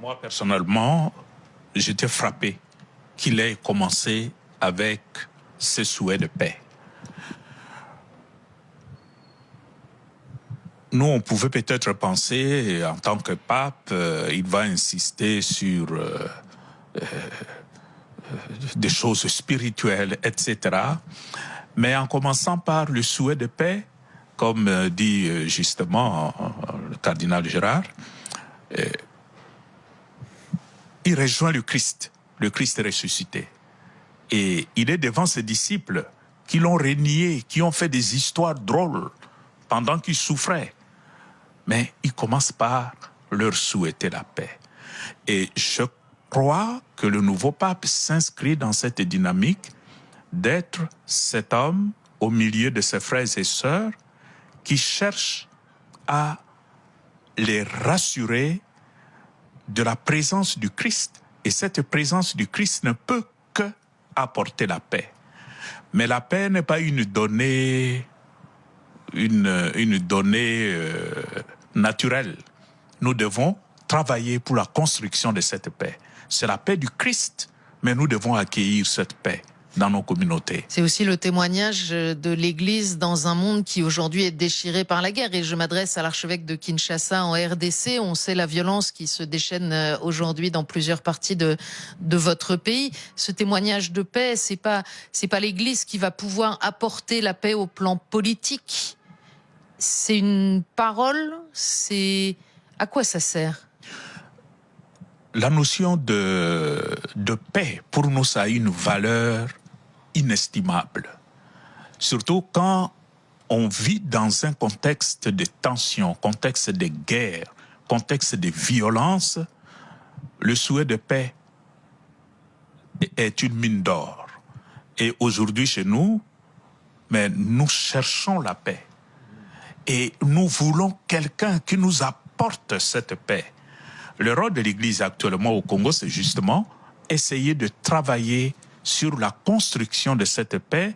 Moi, personnellement, j'étais frappé qu'il ait commencé avec ce souhait de paix. Nous, on pouvait peut-être penser, en tant que pape, il va insister sur des choses spirituelles, etc. Mais en commençant par le souhait de paix, comme dit justement le cardinal Gérard, il rejoint le Christ ressuscité. Et il est devant ses disciples qui l'ont renié, qui ont fait des histoires drôles pendant qu'ils souffraient. Mais il commence par leur souhaiter la paix. Et je crois que le nouveau pape s'inscrit dans cette dynamique d'être cet homme au milieu de ses frères et sœurs qui cherche à les rassurer de la présence du Christ. Et cette présence du Christ ne peut que apporter la paix. Mais la paix n'est pas une donnée, naturelle. Nous devons travailler pour la construction de cette paix. C'est la paix du Christ, mais nous devons accueillir cette paix dans nos communautés. C'est aussi le témoignage de l'Église dans un monde qui aujourd'hui est déchiré par la guerre. Et je m'adresse à l'archevêque de Kinshasa en RDC. On sait la violence qui se déchaîne aujourd'hui dans plusieurs parties de votre pays. Ce témoignage de paix, c'est pas l'Église qui va pouvoir apporter la paix au plan politique. C'est une parole, à quoi ça sert? La notion de paix, pour nous, ça a une valeur inestimable. Surtout quand on vit dans un contexte de tension, contexte de guerre, contexte de violence. Le souhait de paix est une mine d'or. Et aujourd'hui, chez nous, mais nous cherchons la paix. Et nous voulons quelqu'un qui nous apporte cette paix. Le rôle de l'Église actuellement au Congo, c'est justement essayer de travailler sur la construction de cette paix.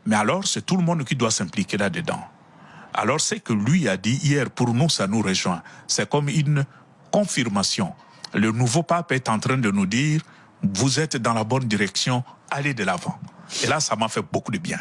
Mais alors, c'est tout le monde qui doit s'impliquer là-dedans. Alors, ce que lui a dit hier, pour nous, ça nous rejoint. C'est comme une confirmation. Le nouveau pape est en train de nous dire, vous êtes dans la bonne direction, allez de l'avant. Et là, ça m'a fait beaucoup de bien.